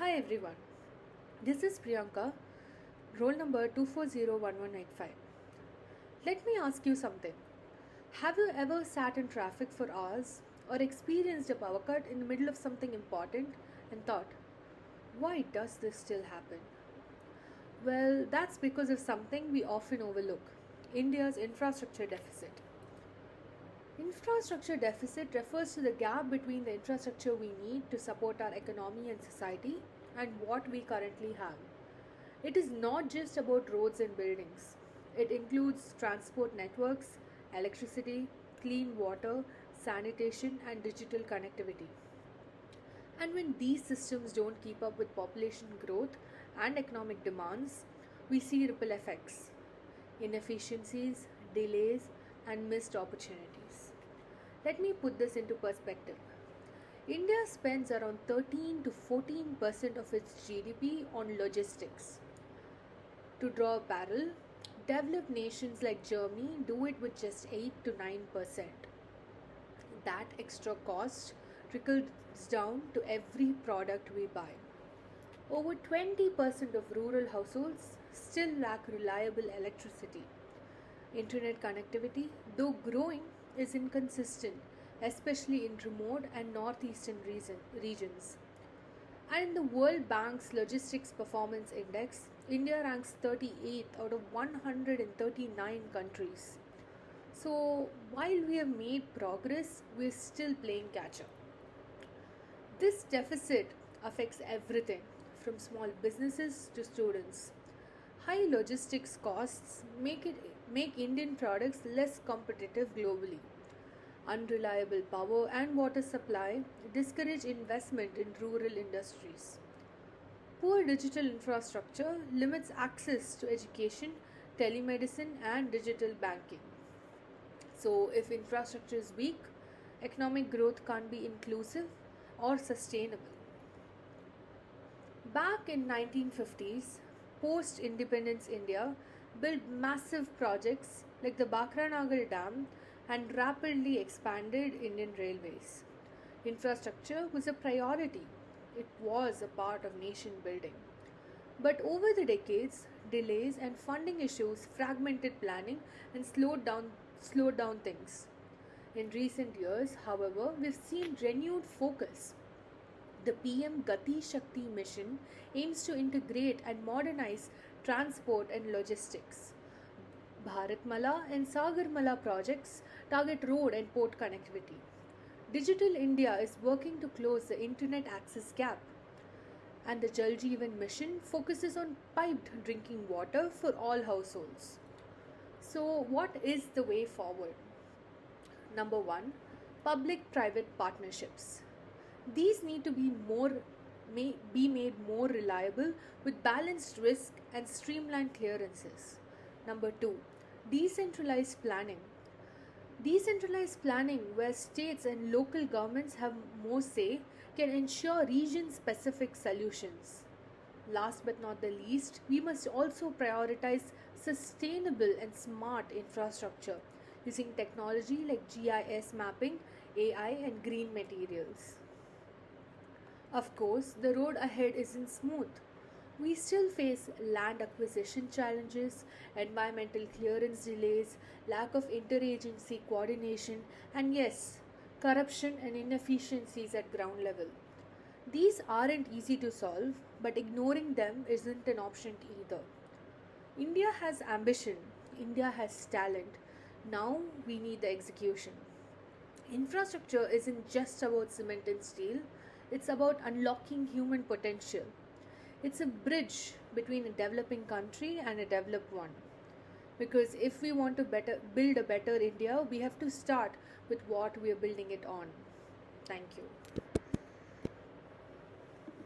Hi everyone, this is Priyanka, roll number 2401185. Let me ask you something. Have you ever sat in traffic for hours or experienced a power cut in the middle of something important and thought, why does this still happen? Well, that's because of something we often overlook: India's infrastructure deficit. Infrastructure deficit refers to the gap between the infrastructure we need to support our economy and society and what we currently have. It is not just about roads and buildings. It includes transport networks, electricity, clean water, sanitation, and digital connectivity. And when these systems don't keep up with population growth and economic demands, we see ripple effects, inefficiencies, delays, and missed opportunities. Let me put this into perspective. India spends around 13 to 14% of its GDP on logistics. To draw a parallel, developed nations like Germany do it with just 8 to 9%. That extra cost trickles down to every product we buy. Over 20% of rural households still lack reliable electricity. Internet connectivity, though growing, is inconsistent, especially in remote and northeastern regions. And in the World Bank's Logistics Performance Index, India ranks 38th out of 139 countries. So, while we have made progress, we're still playing catch up. This deficit affects everything from small businesses to students. High logistics costs make Indian products less competitive globally. Unreliable power and water supply discourage investment in rural industries. Poor digital infrastructure limits access to education, telemedicine, and digital banking. So, if infrastructure is weak, economic growth can't be inclusive or sustainable. Back in 1950s, post-independence India built massive projects like the Bakranagal Dam and rapidly expanded Indian railways. Infrastructure was a priority. It was a part of nation building. But over the decades, delays and funding issues fragmented planning and slowed down things. In recent years, however, we've seen renewed focus. The PM Gati Shakti mission aims to integrate and modernize transport and logistics. Bharatmala and Sagarmala projects target road and port connectivity. Digital India is working to close the internet access gap. And the Jal Jeevan mission focuses on piped drinking water for all households. So, what is the way forward? Number 1, public-private partnerships. These need to be made more reliable with balanced risk and streamlined clearances. Number 2, decentralized planning. Decentralized planning, where states and local governments have more say, can ensure region-specific solutions. Last but not the least, we must also prioritize sustainable and smart infrastructure using technology like GIS mapping, AI, and green materials. Of course, the road ahead isn't smooth. We still face land acquisition challenges, environmental clearance delays, lack of interagency coordination, and yes, corruption and inefficiencies at ground level. These aren't easy to solve, but ignoring them isn't an option either. India has ambition, India has talent. Now we need the execution. Infrastructure isn't just about cement and steel, it's about unlocking human potential. It's a bridge between a developing country and a developed one. Because if we want to build a better India, we have to start with what we are building it on. Thank you.